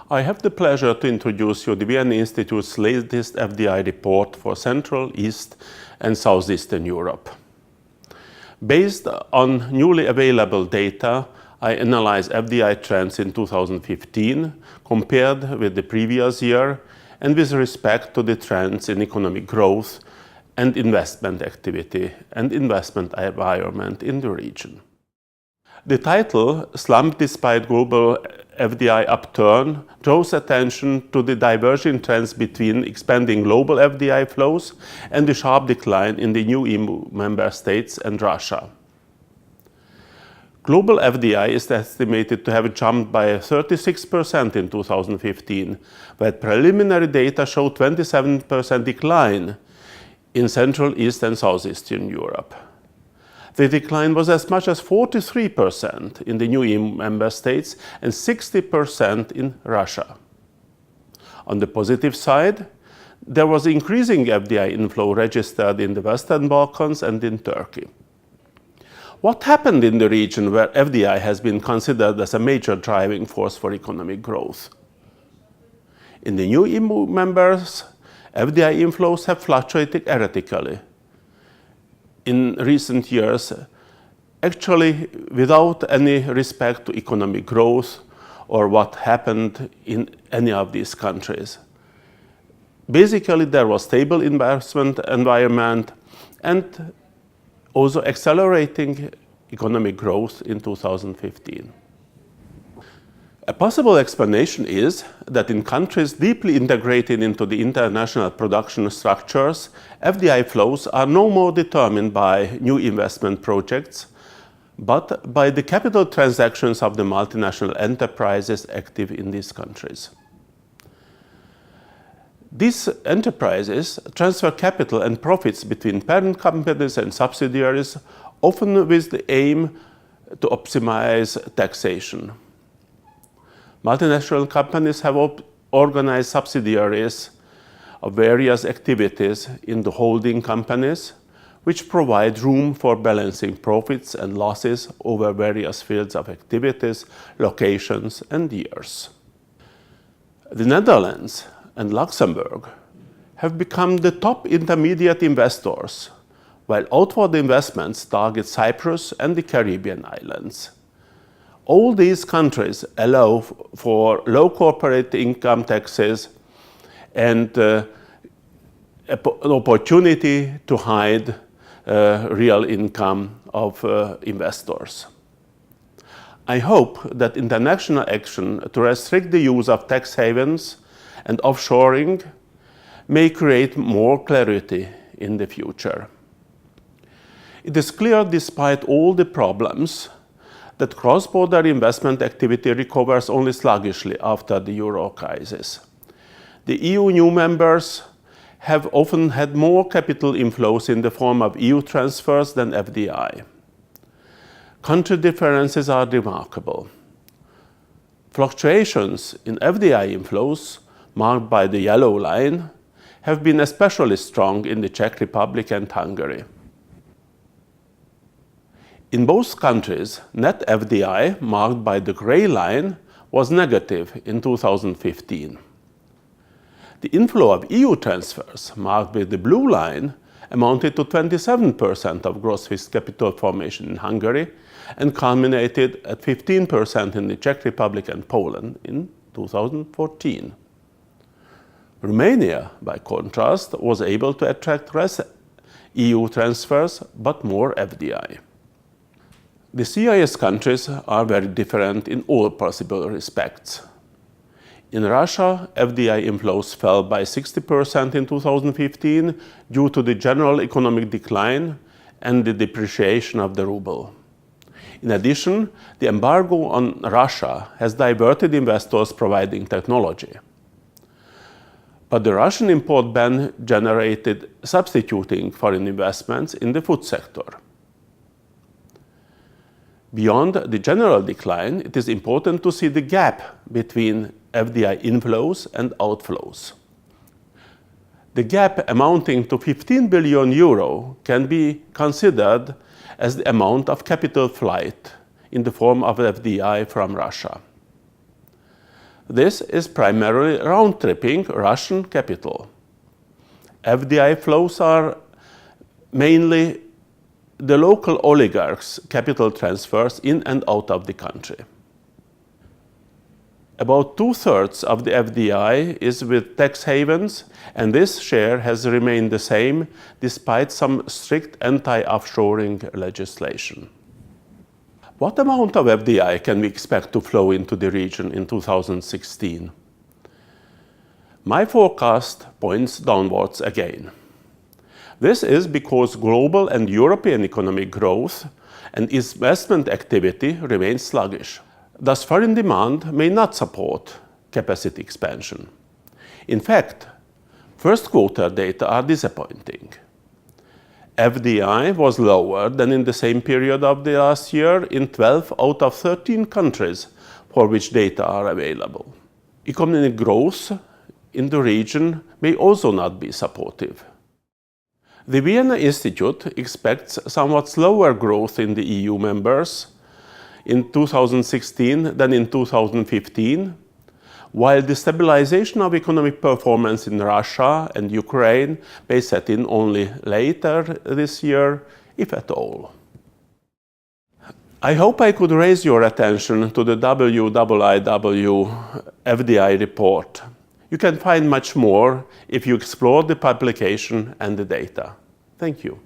I have the pleasure to introduce you the Vienna Institute's latest FDI report for Central, East and Southeastern Europe. Based on newly available data, I analyze FDI trends in 2015 compared with the previous year and with respect to the trends in economic growth and investment activity and investment environment in the region. The title, Slump Despite Global FDI Upturn, draws attention to the diverging trends between expanding global FDI flows and the sharp decline in the new EU member states and Russia. Global FDI is estimated to have jumped by 36% in 2015, where preliminary data show 27% decline in Central, East and Southeastern Europe. The decline was as much as 43% in the new EU member states and 60% in Russia. On the positive side, there was increasing FDI inflow registered in the Western Balkans and in Turkey. What happened in the region where FDI has been considered as a major driving force for economic growth? In the new EU members, FDI inflows have fluctuated erratically in recent years, actually without any respect to economic growth or what happened in any of these countries. Basically, there was stable investment environment and also accelerating economic growth in 2015. A possible explanation is that in countries deeply integrated into the international production structures, FDI flows are no more determined by new investment projects, but by the capital transactions of the multinational enterprises active in these countries. These enterprises transfer capital and profits between parent companies and subsidiaries, often with the aim to optimize taxation. Multinational companies have organized subsidiaries of various activities in the holding companies, which provide room for balancing profits and losses over various fields of activities, locations, and years. The Netherlands and Luxembourg have become the top intermediate investors, while outward investments target Cyprus and the Caribbean islands. All these countries allow for low corporate income taxes and an opportunity to hide real income of investors. I hope that international action to restrict the use of tax havens and offshoring may create more clarity in the future. It is clear, despite all the problems, that cross-border investment activity recovers only sluggishly after the euro crisis. The EU new members have often had more capital inflows in the form of EU transfers than FDI. Country differences are remarkable. Fluctuations in FDI inflows, marked by the yellow line, have been especially strong in the Czech Republic and Hungary. In both countries, net FDI, marked by the gray line, was negative in 2015. The inflow of EU transfers, marked with the blue line, amounted to 27% of gross fixed capital formation in Hungary and culminated at 15% in the Czech Republic and Poland in 2014. Romania, by contrast, was able to attract less EU transfers but more FDI. The CIS countries are very different in all possible respects. In Russia, FDI inflows fell by 60% in 2015 due to the general economic decline and the depreciation of the ruble. In addition, the embargo on Russia has diverted investors providing technology. But the Russian import ban generated substituting foreign investments in the food sector. Beyond the general decline, it is important to see the gap between FDI inflows and outflows. The gap amounting to 15 billion euro can be considered as the amount of capital flight in the form of FDI from Russia. This is primarily round-tripping Russian capital. FDI flows are mainly the local oligarchs' capital transfers in and out of the country. About 2/3 of the FDI is with tax havens, and this share has remained the same despite some strict anti-offshoring legislation. What amount of FDI can we expect to flow into the region in 2016? My forecast points downwards again. This is because global and European economic growth and investment activity remains sluggish. Thus, foreign demand may not support capacity expansion. In fact, first quarter data are disappointing. FDI was lower than in the same period of the last year in 12 out of 13 countries for which data are available. Economic growth in the region may also not be supportive. The Vienna Institute expects somewhat slower growth in the EU members in 2016 than in 2015, while the stabilization of economic performance in Russia and Ukraine may set in only later this year, if at all. I hope I could raise your attention to the wiiw FDI report. You can find much more if you explore the publication and the data. Thank you.